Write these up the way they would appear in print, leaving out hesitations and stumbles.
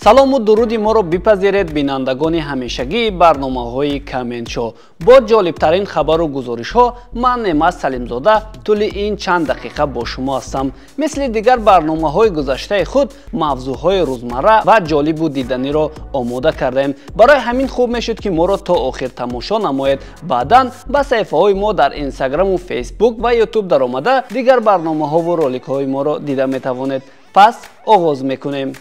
салому дуруди моро бипазиред бинандагони ҳамешагии барномаҳои Коментшо. Бо ҷолибтарин хабару гузоришҳо ман Неъмат Салимзода тӯли ин чанд дақиқа бо шумо ҳастам. мисли дигар барномаҳои гузаштаи худ мавзӯъҳои рӯзмарра ва ҷолибу диданиро омода кардаем. Барои ҳамин хуб мешуд ки моро то охир тамошо намоед. Баъдан ба саҳифаҳои мо дар Инстаграму Фейсбук ва Ютуб даромада дигар барномаҳову роликҳои моро дида метавонед. Пас оғоз мекунем.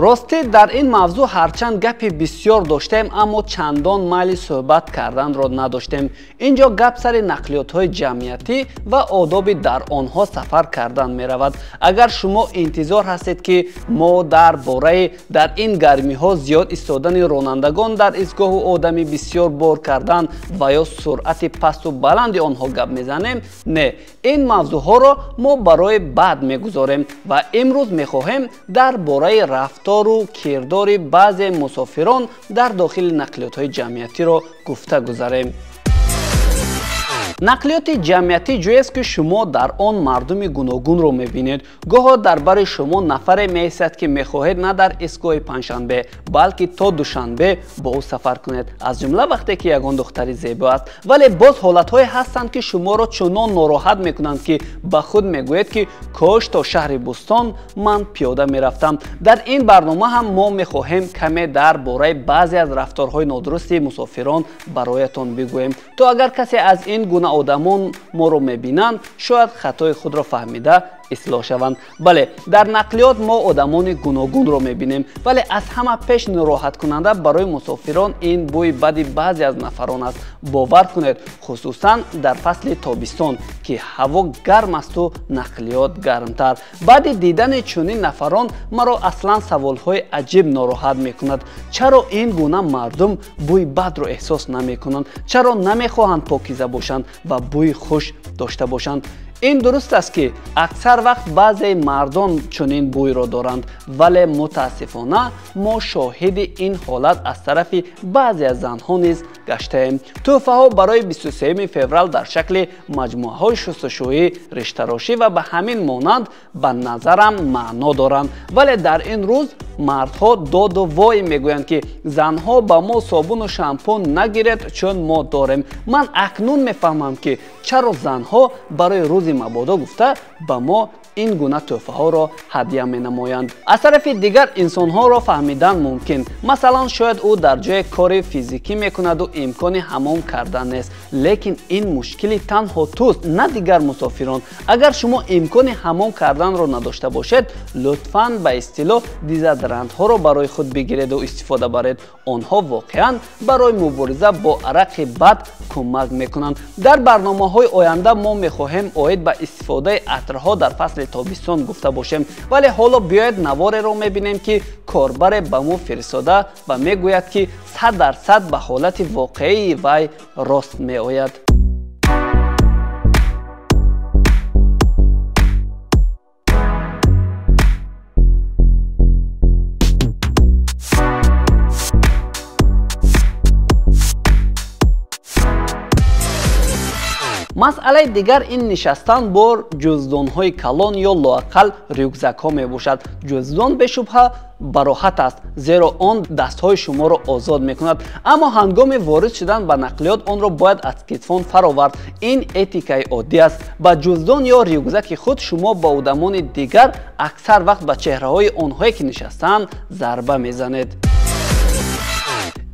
рости дар ин мавзӯъ ҳарчанд гапи бисёр доштем, аммо чандон майли суҳбат карданро надоштем. Инҷо гап сари нақлиётҳои ҷамъиятӣ ва одоби дар онҳо сафар кардан меравад. Агар шумо интизор ҳастед ки мо дар бораи дар ин гармиҳо зиёд истодани ронандагон дар истгоҳу одами бисёр бор кардан ва ё суръати пасту баланди онҳо гап мезанем, не, ин мавзӯъҳоро мо барои баъд мегузорем ва имрӯз мехоҳем дар бораи рафтору кирдори баъзе мусофирон дар дохили нақлиётҳои ҷамъиятиро гуфта гузарем. нақлиёти ҷамъиятӣ ҷойест ки шумо дар он мардуми гуногунро мебинед. гоҳо дар бари шумо нафаре меистад ки мехоҳед на дар истгоҳи панҷшанбе, балки то душанбе бо ӯ сафар кунед, аз ҷумла вақте ки ягон духтари зебо аст. вале боз ҳолатҳое ҳастанд ки шуморо чунон нороҳат мекунанд ки ба худ мегӯед ки кош то шаҳри Бустон ман пиёда мерафтам. дар ин барнома ҳам мо мехоҳем каме дар бораи баъзе аз рафторҳои нодурусти мусофирон бароятон бигӯем, то агар касе аз ин гуна одамон моро мебинанд, шояд хатои худро фаҳмида ислоҳ шаванд. бале, дар нақлиёт мо одамони гуногунро мебинем, вале аз ҳама пеш нороҳаткунанда барои мусофирон ин бӯи баъди баъзе аз нафарон аст. бовар кунед, хусусан дар фасли тобистон ки ҳаво гарм асту нақлиёт гармтар. баъди дидани чунин нафарон маро аслан саволҳои аҷиб нороҳат мекунад. чаро ин гуна мардум бӯи бадро эҳсос намекунанд? чаро намехоҳанд покиза бошанд ва бӯи хуш дошта бошанд? ин дуруст аст ки аксар вақт баъзе мардон чунин бӯйро доранд, вале мутаассифона мо шоҳиди ин ҳолат аз тарафи баъзе аз занҳо низ гаштаем. тӯҳфаҳо барои 23 феврал дар шакли маҷмӯъаҳои шустушӯӣ, риштарошӣ ва ба ҳамин монанд ба назарам маъно доранд, вале дар ин рӯз мардҳо доду вой мегӯянд ки занҳо ба мо собуну шампун нагиред, чун мо дорем. ман акнун мефаҳмам ки чаро занҳо барои рӯзи мабодо гуфта ба мо ин гуна тӯҳфаҳоро ҳадия менамоянд. аз тарафи дигар инсонҳоро фаҳмидан мумкин. масалан, шояд ӯ дар ҷое кори физикӣ мекунаду имкони ҳамом кардан нест, лекин ин мушкили танҳо тӯст, на дигар мусофирон. агар шумо имкони ҳамом карданро надошта бошед, лутфан ба истилоҳ дезодорантҳоро барои худ бигиреду истифода баред. онҳо воқеан барои мубориза бо арақи бад кӯмак мекунанд. дар барномаҳои оянда мо мехоҳем оид ба истифодаи атрҳо дар фасли тобистон гуфта бошем, вале ҳоло биёед навореро мебинем ки корбаре ба мо фиристода ва мегӯяд ки 100% ба ҳолати воқеии вай рост меояд. масъалаи дигар ин нишастан бо ҷуздонҳои калон ё лоақал рюкзакҳо мебошад. ҷуздон бешубҳа бароҳат аст, зеро он дастҳои шуморо озод мекунад, аммо ҳангоми ворид шудан ба нақлиёт онро бояд аз китфон фаровард. ин этикаи оддӣ аст. ба ҷуздон ё рюкзаки худ шумо ба одамони дигар аксар вақт ба чеҳраҳои онҳое ки нишастаанд зарба мезанед.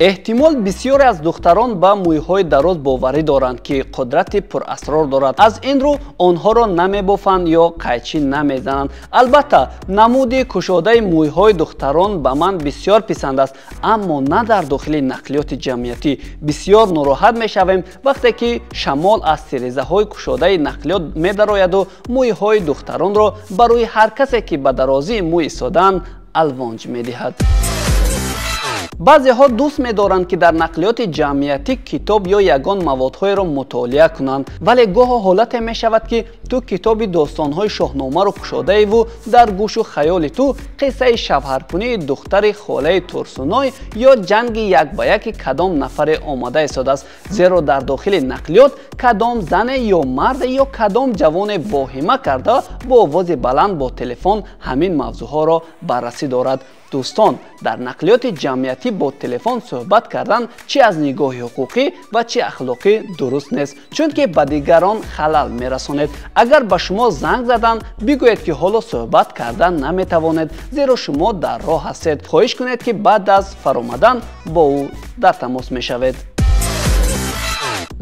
эҳтимол бисёре аз духтарон ба мӯйҳои дароз боварӣ доранд ки қудрати пурасрор дорад. аз ин рӯ онҳоро намебофанд ё қайчӣ намезананд. албатта, намуди кушодаи мӯйҳои духтарон ба ман бисёр писанд аст, аммо на дар дохили нақлиёти ҷамъиятӣ. бисёр нороҳат мешавем вақте ки шамол аз тирезаҳои кушодаи нақлиёт медарояду мӯйҳои духтаронро ба рӯи ҳар касе ки ба дарозии мӯй истодаанд алвонҷ медиҳад. баъзеҳо дӯст медоранд ки дар нақлиёти ҷамъиятӣ китоб ё ягон маводҳоеро мутолиа кунанд, вале гоҳо ҳолате мешавад ки ту китоби достонҳои шоҳномаро кушодаеву дар гӯшу хаёли ту қиссаи шавҳаркунии духтари холаи турсуной ё ҷанги як ба яки кадом нафаре омада истодааст, зеро дар дохили нақлиёт кадом зане ё марде ё кадом ҷавоне воҳима карда бо овози баланд бо телефон ҳамин мавзӯъҳоро баррасӣ дорад. дӯстон, дар нақлиёти ҷамъиятӣ бо телефон суҳбат кардан чӣ аз нигоҳи ҳуқуқӣ ва чӣ ахлоқӣ дуруст нест, чунки ба дигарон халал мерасонед. агар ба шумо занг заданд, бигӯед ки ҳоло суҳбат кардан наметавонед, зеро шумо дар роҳ ҳастед. хоҳиш кунед ки баъд аз фаромадан бо ӯ дар тамос мешавед.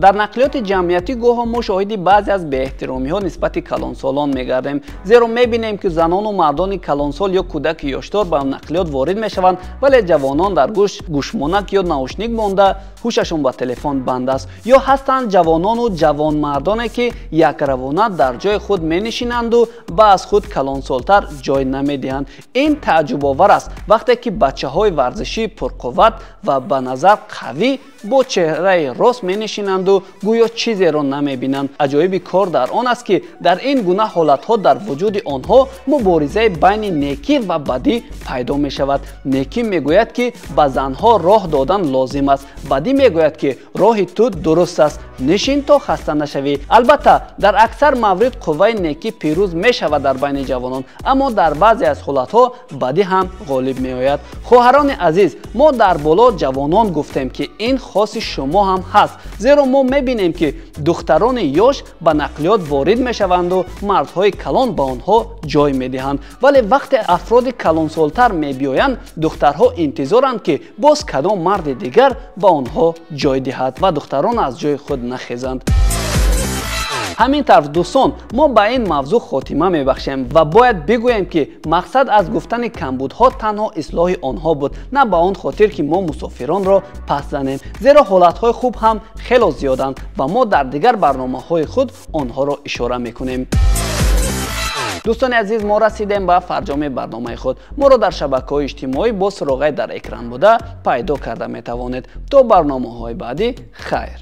дар нақлиёти ҷамъиятӣ гоҳо мо шоҳиди баъзе аз беэҳтиромиҳо нисбати калонсолон мегардем, зеро мебинем ки занону мардони калонсол ё кӯдаки ёштор ба нақлиёт ворид мешаванд, вале ҷавонон дар гӯшмонак ё наушник монда ҳушашон ба телефон банд аст, ё ҳастанд ҷавонону ҷавонмардоне ки якравона дар ҷои худ менишинанду ба аз худ калонсолтар ҷой намедиҳанд. ин тааҷҷубовар аст вақте ки бачаҳои варзишии пурқувват ва ба назар қавӣ бо чеҳраи рост менишинанду гӯё чизеро намебинанд. аҷоиби кор дар он аст ки дар ин гуна ҳолатҳо дар вуҷуди онҳо муборизаи байни некӣ ва бадӣ пайдо мешавад. некӣ мегӯяд ки ба занҳо роҳ додан лозим аст, бадӣ мегӯяд ки роҳи ту дуруст аст, нишин то хаста нашавӣ. албатта дар аксар маврид қувваи некӣ пирӯз мешавад дар байни ҷавонон, аммо дар баъзе аз ҳолатҳо бадӣ ҳам ғолиб меояд. хоҳарони азиз, мо дар боло ҷавонон гуфтем ки ин хоси шумо ҳам ҳаст, зеро мо мебинем ки духтарони ёш ба нақлиёт ворид мешаванду мардҳои калон ба онҳо ҷой медиҳанд, вале вақте афроди калонсолтар мебиёянд, духтарҳо интизоранд ки боз кадом марди дигар ба онҳо ҷой диҳад ва духтарон аз ҷои худ нахезанд. ҳамин тарз дӯстон, мо ба ин мавзӯъ хотима мебахшем ва бояд бигӯем ки мақсад аз гуфтани камбудҳо танҳо ислоҳи онҳо буд, на ба он хотир ки мо мусофиронро пас занем, зеро ҳолатҳои хуб ҳам хело зиёданд ва мо дар дигар барномаҳои худ онҳоро ишора мекунем. дӯстони азиз, мо расидем ба фарҷоми барномаи худ. моро дар шабакаҳои иҷтимоӣ бо суроғай дар экран буда пайдо карда метавонед. то барномаҳои баъдӣ, хайр.